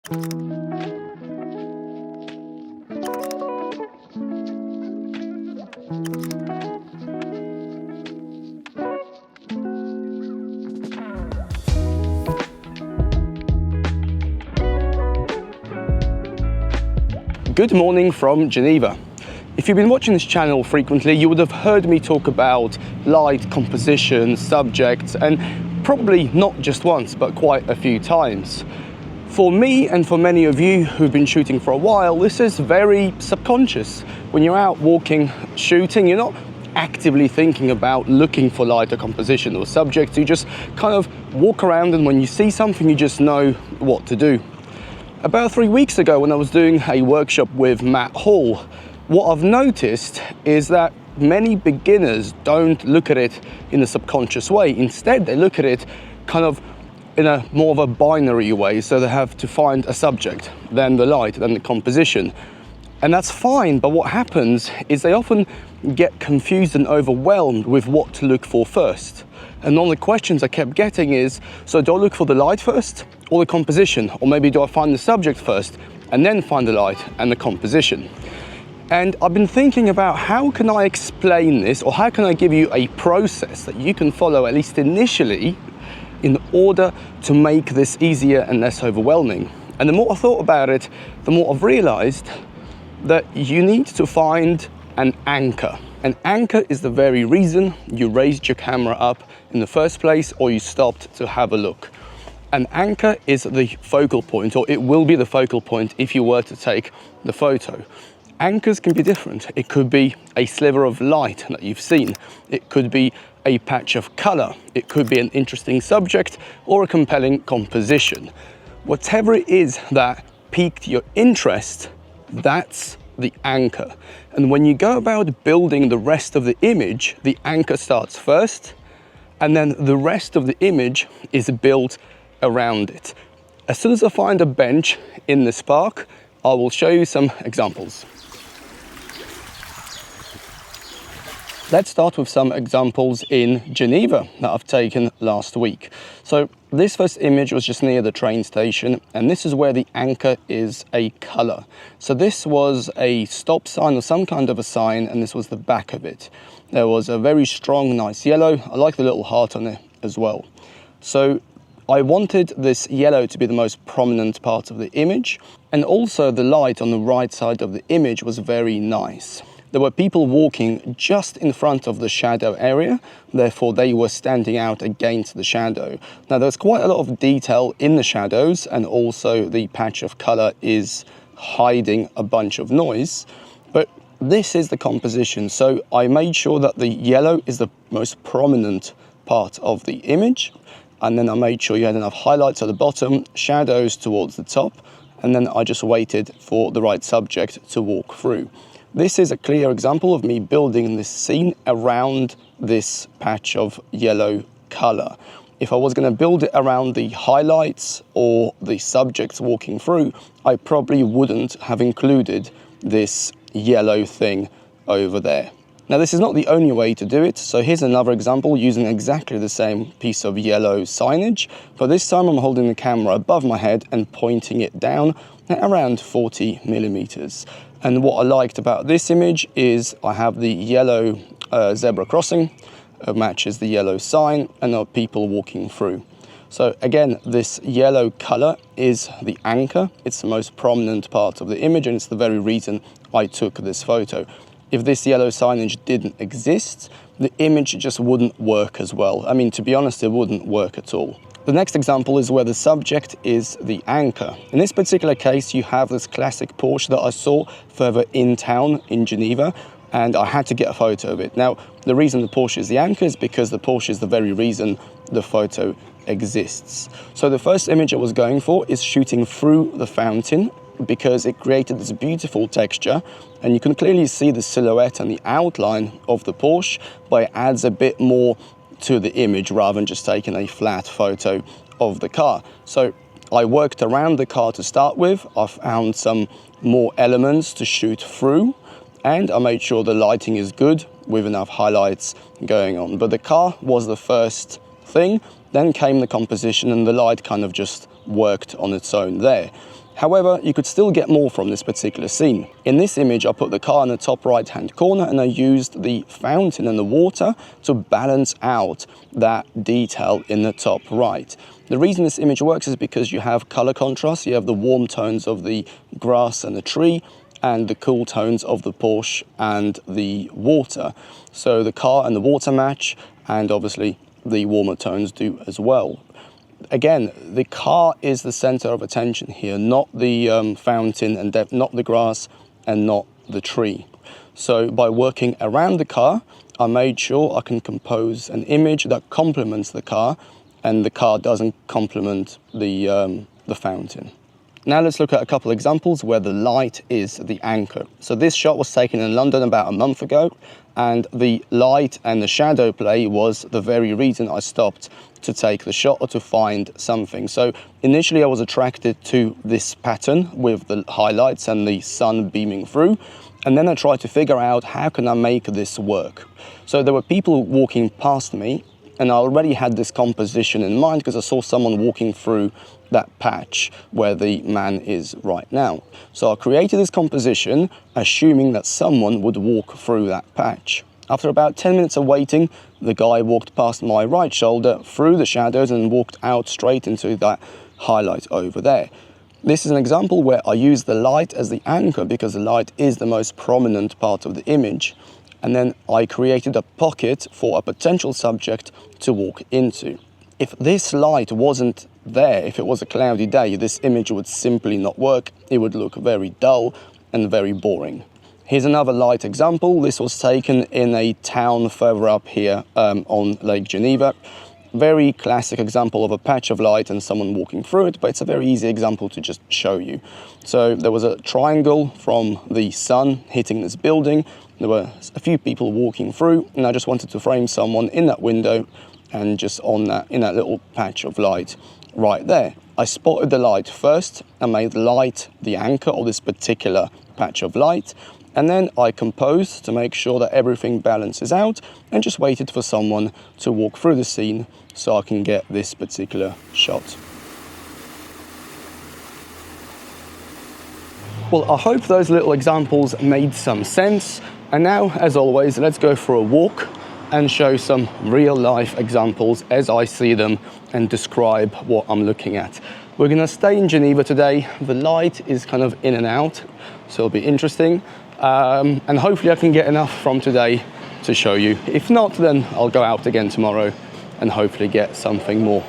Good morning from Geneva. If you've been watching this channel frequently, you would have heard me talk about light, composition, subjects, and probably not just once, but quite a few times. For me and for many of you who've been shooting for a while, this is very subconscious. When you're out walking, shooting, you're not actively thinking about looking for light or composition or subjects. You just kind of walk around, and when you see something, you just know what to do. About 3 weeks ago, when I was doing a workshop with Matt Hall, what I've noticed is that many beginners don't look at it in a subconscious way. Instead, they look at it kind of in a more of a binary way. So they have to find a subject, then the light, then the composition. And that's fine, but what happens is they often get confused and overwhelmed with what to look for first. And one of the questions I kept getting is, so do I look for the light first or the composition? Or maybe do I find the subject first and then find the light and the composition? And I've been thinking about how can I explain this, or how can I give you a process that you can follow, at least initially, in order to make this easier and less overwhelming. And the more I thought about it, the more I've realized that you need to find an anchor. An anchor is the very reason you raised your camera up in the first place, or you stopped to have a look. An anchor is the focal point, or it will be the focal point if you were to take the photo. Anchors can be different. It could be a sliver of light that you've seen. It could be a patch of color. It could be an interesting subject or a compelling composition. Whatever it is that piqued your interest, that's the anchor. And when you go about building the rest of the image, the anchor starts first, and then the rest of the image is built around it. As soon as I find a bench in this park, I will show you some examples. Let's start with some examples in Geneva that I've taken last week. So this first image was just near the train station, and this is where the anchor is a color. So this was a stop sign or some kind of a sign, and this was the back of it. There was a very strong, nice yellow. I like the little heart on it as well. So I wanted this yellow to be the most prominent part of the image, and also the light on the right side of the image was very nice. There were people walking just in front of the shadow area, therefore they were standing out against the shadow. Now there's quite a lot of detail in the shadows, and also the patch of color is hiding a bunch of noise, but this is the composition. So I made sure that the yellow is the most prominent part of the image, and then I made sure you had enough highlights at the bottom, shadows towards the top, and then I just waited for the right subject to walk through. This is a clear example of me building this scene around this patch of yellow color. If I was going to build it around the highlights or the subjects walking through, I probably wouldn't have included this yellow thing over there. Now this is not the only way to do it, so here's another example using exactly the same piece of yellow signage, but this time I'm holding the camera above my head and pointing it down at around 40 millimeters. And what I liked about this image is I have the yellow zebra crossing, matches the yellow sign, and there are people walking through. So again, this yellow color is the anchor. It's the most prominent part of the image, and it's the very reason I took this photo. If this yellow signage didn't exist, the image just wouldn't work as well. I mean, to be honest, it wouldn't work at all. The next example is where the subject is the anchor. In this particular case, you have this classic Porsche that I saw further in town in Geneva, and I had to get a photo of it. Now, the reason the Porsche is the anchor is because the Porsche is the very reason the photo exists. So the first image I was going for is shooting through the fountain, because it created this beautiful texture, and you can clearly see the silhouette and the outline of the Porsche, but it adds a bit more to the image rather than just taking a flat photo of the car. So I worked around the car to start with. I found some more elements to shoot through, and I made sure the lighting is good with enough highlights going on. But the car was the first thing, then came the composition, and the light kind of just worked on its own there. However, you could still get more from this particular scene. In this image, I put the car in the top right-hand corner and I used the fountain and the water to balance out that detail in the top right. The reason this image works is because you have color contrast. You have the warm tones of the grass and the tree and the cool tones of the Porsche and the water. So the car and the water match, and obviously the warmer tones do as well. Again, the car is the center of attention here, not the fountain and not the grass and not the tree. So by working around the car, I made sure I can compose an image that complements the car and the car doesn't complement the fountain. Now let's look at a couple examples where the light is the anchor. So this shot was taken in London about a month ago, and the light and the shadow play was the very reason I stopped to take the shot or to find something. So initially I was attracted to this pattern with the highlights and the sun beaming through, and then I tried to figure out how can I make this work. So there were people walking past me, and I already had this composition in mind because I saw someone walking through that patch where the man is right now. So I created this composition assuming that someone would walk through that patch. After about 10 minutes of waiting, the guy walked past my right shoulder through the shadows and walked out straight into that highlight over there. This is an example where I use the light as the anchor because the light is the most prominent part of the image. And then I created a pocket for a potential subject to walk into. If this light wasn't there, if it was a cloudy day, this image would simply not work. It would look very dull and very boring. Here's another light example. This was taken in a town further up here on Lake Geneva. Very classic example of a patch of light and someone walking through it, but it's a very easy example to just show you. So there was a triangle from the sun hitting this building. There were a few people walking through, and I just wanted to frame someone in that window and just on that, in that little patch of light right there. I spotted the light first and made the light the anchor of this particular patch of light. And then I composed to make sure that everything balances out and just waited for someone to walk through the scene so I can get this particular shot. Well, I hope those little examples made some sense. And now, as always, let's go for a walk and show some real life examples as I see them and describe what I'm looking at. We're gonna stay in Geneva today. The light is kind of in and out, so it'll be interesting. And hopefully I can get enough from today to show you. If not, then I'll go out again tomorrow and hopefully get something more.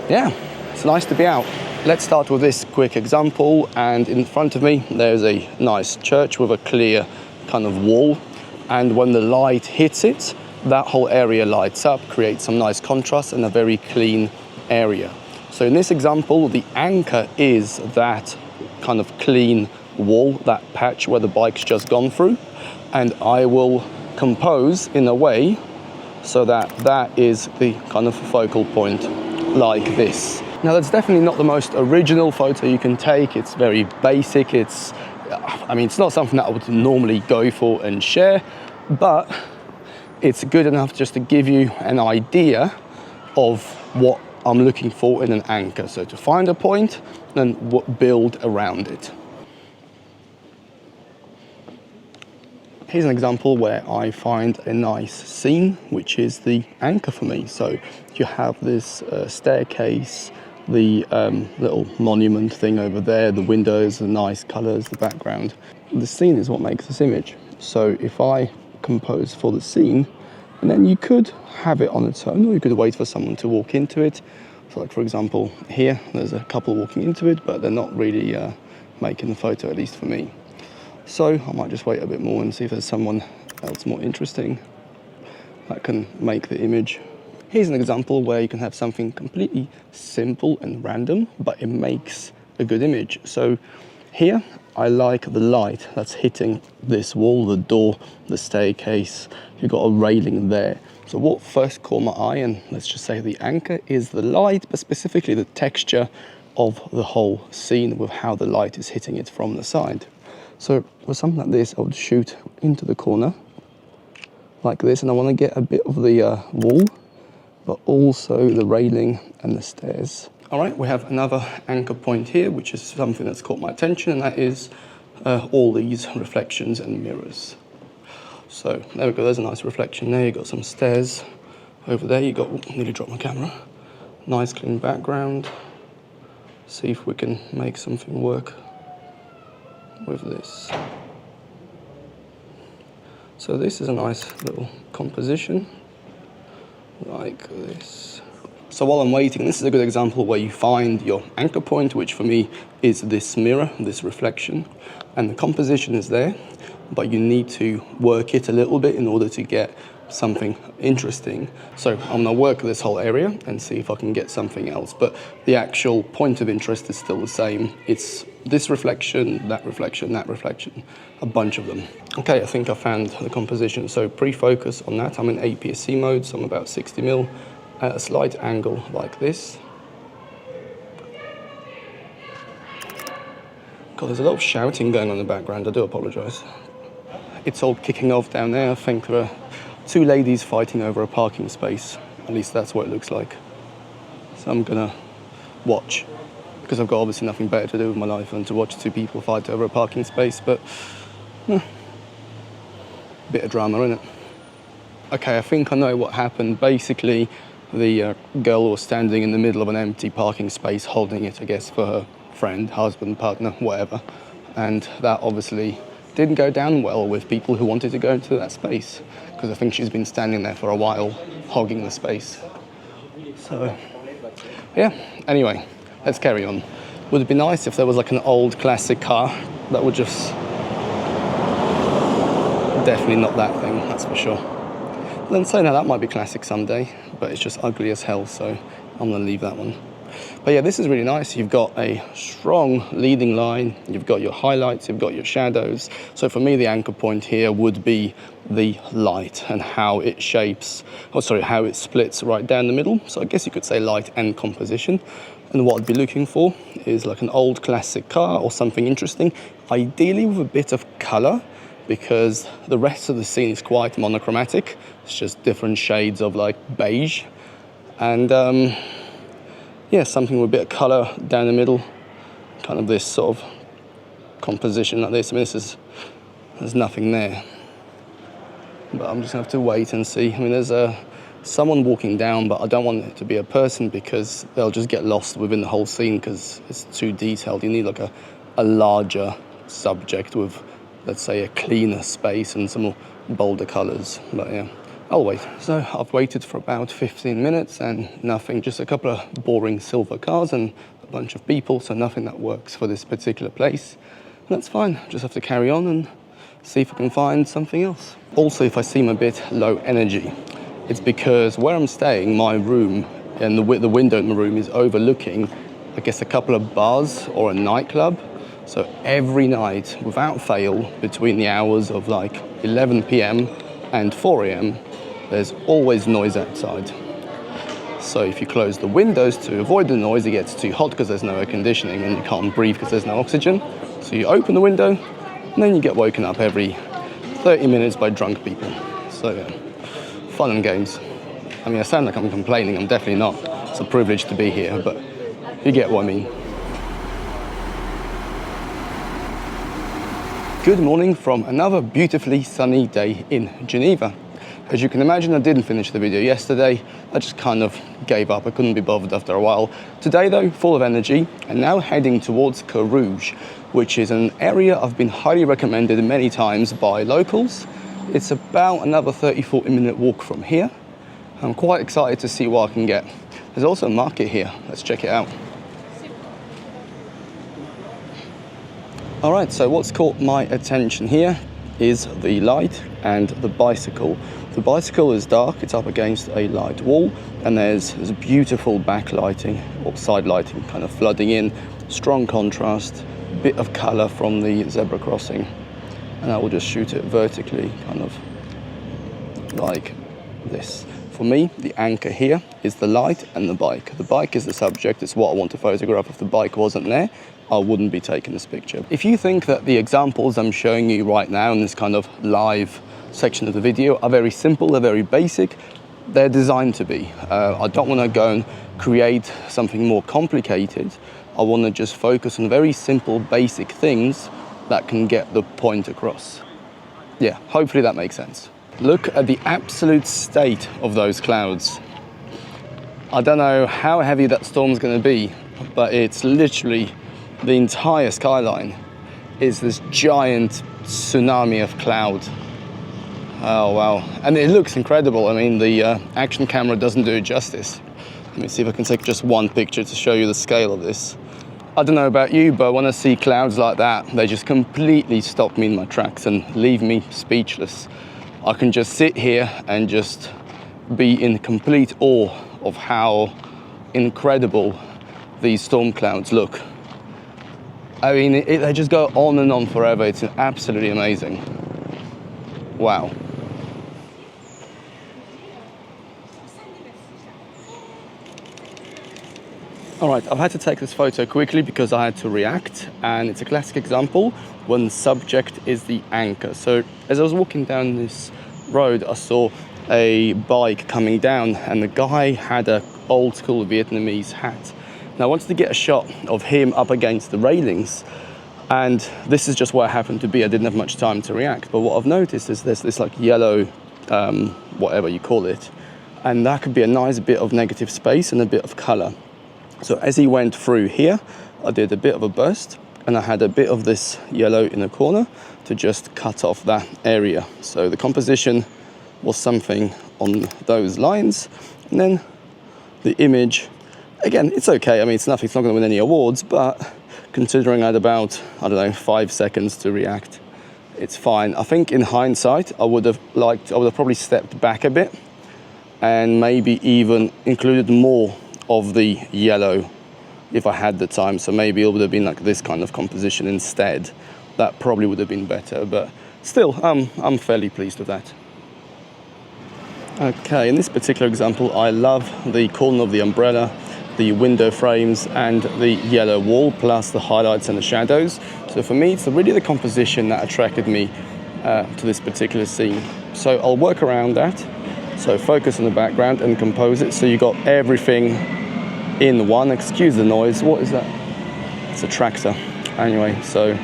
Yeah, it's nice to be out. Let's start with this quick example, and in front of me there's a nice church with a clear kind of wall, and when the light hits it, that whole area lights up, creates some nice contrast and a very clean area. So in this example, the anchor is that kind of clean wall, that patch where the bike's just gone through, and I will compose in a way so that that is the kind of focal point like this. Now that's definitely not the most original photo you can take. It's very basic. It's not something that I would normally go for and share, but it's good enough just to give you an idea of what I'm looking for in an anchor. So to find a point and build around it. Here's an example where I find a nice scene, which is the anchor for me. So you have this staircase, the little monument thing over there, the windows, the nice colors, the background. The scene is what makes this image. So if I compose for the scene, and then you could have it on its own, or you could wait for someone to walk into it. So like for example, here, there's a couple walking into it, but they're not really making the photo, at least for me. So I might just wait a bit more and see if there's someone else more interesting that can make the image. Here's an example where you can have something completely simple and random, but it makes a good image. So here, I like the light that's hitting this wall, the door, the staircase. You've got a railing there. So what first caught my eye, and let's just say the anchor, is the light, but specifically the texture of the whole scene with how the light is hitting it from the side. So for something like this, I would shoot into the corner like this, and I want to get a bit of the wall, but also the railing and the stairs All right, we have another anchor point here, which is something that's caught my attention, and that is all these reflections and mirrors. So there we go, there's a nice reflection there. You've got some stairs over there. You got, nearly dropped my camera. Nice clean background. See if we can make something work with this. So this is a nice little composition, like this. So while I'm waiting, this is a good example where you find your anchor point, which for me is this mirror, this reflection, and the composition is there, but you need to work it a little bit in order to get something interesting. So I'm gonna work this whole area and see if I can get something else, but the actual point of interest is still the same. It's this reflection, that reflection, that reflection, a bunch of them. Okay, I think I found the composition. So pre-focus on that. I'm in APS-C mode, so I'm about 60 mil at a slight angle like this. God, there's a lot of shouting going on in the background. I do apologize. It's all kicking off down there. I think there are two ladies fighting over a parking space. At least that's what it looks like. So I'm gonna watch, because I've got obviously nothing better to do with my life than to watch two people fight over a parking space, but bit of drama, innit? Okay, I think I know what happened. Basically, the girl was standing in the middle of an empty parking space holding it, I guess, for her friend, husband, partner, whatever. And that obviously didn't go down well with people who wanted to go into that space, because I think she's been standing there for a while, hogging the space. So, yeah, anyway, let's carry on. Would it be nice if there was like an old classic car that would just... Definitely not that thing, that's for sure. Then saying that might be classic someday, but it's just ugly as hell, so I'm gonna leave that one. But yeah, this is really nice. You've got a strong leading line, you've got your highlights, you've got your shadows. So for me, the anchor point here would be the light and how it shapes, how it splits right down the middle. So I guess you could say light and composition. And what I'd be looking for is like an old classic car or something interesting, ideally with a bit of color, because the rest of the scene is quite monochromatic. It's just different shades of like beige. And yeah, something with a bit of color down the middle, kind of this sort of composition like this. I mean, there's nothing there, but I'm just gonna have to wait and see. I mean, there's someone walking down, but I don't want it to be a person because they'll just get lost within the whole scene because it's too detailed. You need like a larger subject with, let's say, a cleaner space and some more bolder colors. But yeah, I'll wait. So I've waited for about 15 minutes and nothing, just a couple of boring silver cars and a bunch of people, so nothing that works for this particular place. And that's fine, just have to carry on and see if I can find something else. Also, if I seem a bit low energy, it's because where I'm staying, my room and the window in the room is overlooking, I guess, a couple of bars or a nightclub. So every night, without fail, between the hours of like 11 p.m. and 4 a.m., there's always noise outside. So if you close the windows to avoid the noise, it gets too hot because there's no air conditioning and you can't breathe because there's no oxygen. So you open the window and then you get woken up every 30 minutes by drunk people. So yeah, fun and games. I mean, I sound like I'm complaining, I'm definitely not. It's a privilege to be here, but you get what I mean. Good morning from another beautifully sunny day in Geneva. As you can imagine, I didn't finish the video yesterday. I just kind of gave up. I couldn't be bothered after a while. Today though, full of energy, and now heading towards Carouge, which is an area I've been highly recommended many times by locals. It's about another 30-40 minute walk from here. I'm quite excited to see what I can get. There's also a market here. Let's check it out. All right, so what's caught my attention here is the light and the bicycle. The bicycle is dark, it's up against a light wall, and there's beautiful backlighting or side lighting kind of flooding in, strong contrast, bit of color from the zebra crossing. And I will just shoot it vertically, kind of like this. For me, the anchor here is the light and the bike. The bike is the subject, it's what I want to photograph. If the bike wasn't there, I wouldn't be taking this picture. If you think that the examples I'm showing you right now in this kind of live section of the video are very simple, they're very basic, they're designed to be. I don't want to go and create something more complicated. I want to just focus on very simple, basic things that can get the point across. Yeah, hopefully that makes sense. Look at the absolute state of those clouds. I don't know how heavy that storm's going to be, but it's literally the entire skyline is this giant tsunami of cloud. Oh wow, and it looks incredible. I mean, the action camera doesn't do it justice. Let me see if I can take just one picture to show you the scale of this. I don't know about you, but when I see clouds like that, they just completely stop me in my tracks and leave me speechless. I can just sit here and just be in complete awe of how incredible these storm clouds look. I mean, they just go on and on forever. It's absolutely amazing. Wow. All right, I've had to take this photo quickly because I had to react, and it's a classic example when the subject is the anchor. So as I was walking down this road, I saw a bike coming down, and the guy had an old school Vietnamese hat. Now I wanted to get a shot of him up against the railings, and this is just where I happened to be. I didn't have much time to react, but what I've noticed is there's this like yellow, whatever you call it, and that could be a nice bit of negative space and a bit of color. So as he went through here, I did a bit of a burst, and I had a bit of this yellow in the corner to just cut off that area. So the composition was something on those lines, and then the image, again, it's okay. I mean, it's not going to win any awards, but considering I had about, I don't know, 5 seconds to react, it's fine. I think in hindsight, I would have probably stepped back a bit and maybe even included more of the yellow if I had the time. So maybe it would have been like this kind of composition instead. That probably would have been better, but still, I'm fairly pleased with that. Okay, in this particular example, I love the corner of the umbrella, the window frames, and the yellow wall, plus the highlights and the shadows. So for me, it's really the composition that attracted me to this particular scene. So I'll work around that. So focus on the background and compose it so you got everything in one. Excuse the noise. What is that? It's a tractor. Anyway, so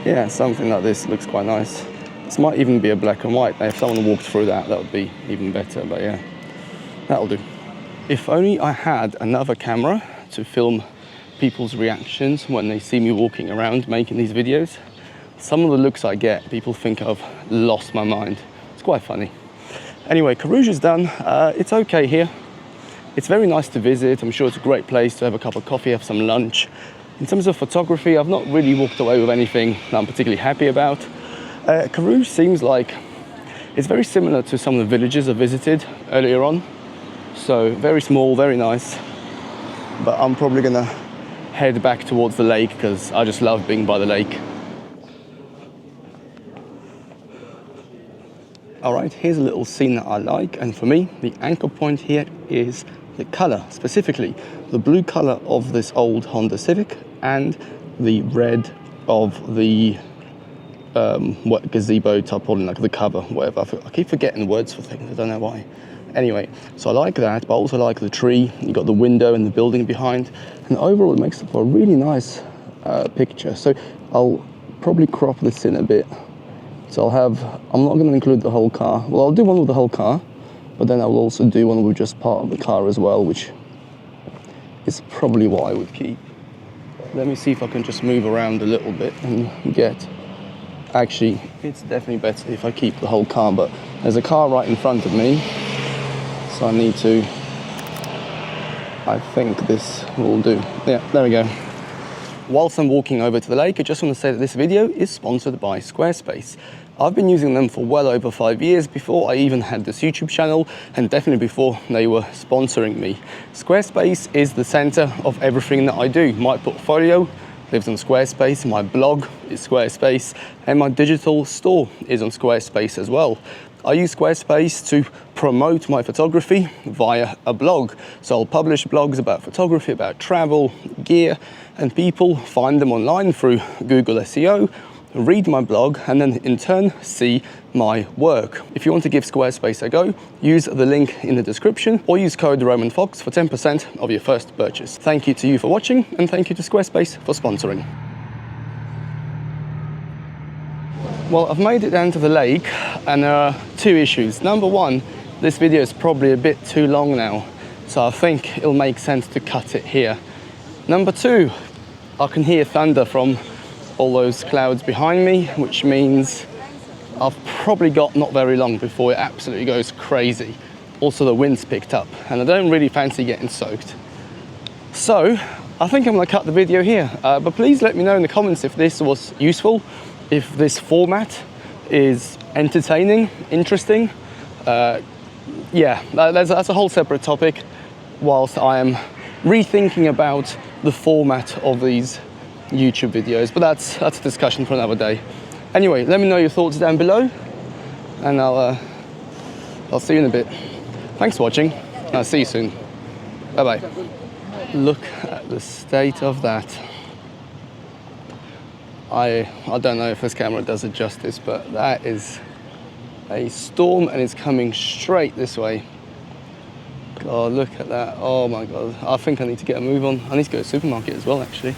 yeah, something like this looks quite nice. This might even be a black and white. Now, if someone walked through that would be even better, but yeah, that'll do. If only I had another camera to film people's reactions when they see me walking around making these videos. Some of the looks I get, people think I've lost my mind. It's quite funny. Anyway, Carouge is done. It's okay here. It's very nice to visit. I'm sure it's a great place to have a cup of coffee, have some lunch. In terms of photography, I've not really walked away with anything that I'm particularly happy about. Carouge seems like it's very similar to some of the villages I visited earlier on. So very small, very nice. But I'm probably gonna head back towards the lake because I just love being by the lake. All right, here's a little scene that I like, and for me, the anchor point here is the color, specifically the blue color of this old Honda Civic and the red of the gazebo tarpaulin, like the cover, whatever. I keep forgetting words for things, I don't know why. Anyway, so I like that, but I also like the tree. You got the window and the building behind, and overall it makes up a really nice picture. So I'll probably crop this in a bit. So I'm not going to include the whole car. Well, I'll do one with the whole car, but then I will also do one with just part of the car as well, which is probably what I would keep. Let me see if I can just move around a little bit and get... Actually, it's definitely better if I keep the whole car, but there's a car right in front of me, so I need to... I think this will do. Yeah, there we go. Whilst I'm walking over to the lake, I just want to say that this video is sponsored by Squarespace. I've been using them for well over 5 years, before I even had this YouTube channel, and definitely before they were sponsoring me. Squarespace is the center of everything that I do. My portfolio lives on Squarespace, my blog is Squarespace, and my digital store is on Squarespace as well. I use Squarespace to promote my photography via a blog. So I'll publish blogs about photography, about travel, gear, and people find them online through Google SEO, read my blog, and then in turn see my work. If you want to give Squarespace a go, use the link in the description or use code RomanFox for 10% of your first purchase. Thank you to you for watching, and thank you to Squarespace for sponsoring. Well, I've made it down to the lake, and there are two issues. Number one, this video is probably a bit too long now, so I think it'll make sense to cut it here. Number two, I can hear thunder from all those clouds behind me, which means I've probably got not very long before it absolutely goes crazy. Also, the wind's picked up, and I don't really fancy getting soaked. So, I think I'm gonna cut the video here, but please let me know in the comments if this was useful, if this format is entertaining, interesting. Yeah, that's a whole separate topic, whilst I am rethinking about the format of these YouTube videos, but that's a discussion for another day. Anyway, let me know your thoughts down below, and I'll see you in a bit. Thanks for watching, and I'll see you soon. Bye bye. Look at the state of that. I don't know if this camera does it justice, but that is a storm, and it's coming straight this way. God, look at that. Oh my God. I think I need to get a move on. I need to go to the supermarket as well, actually.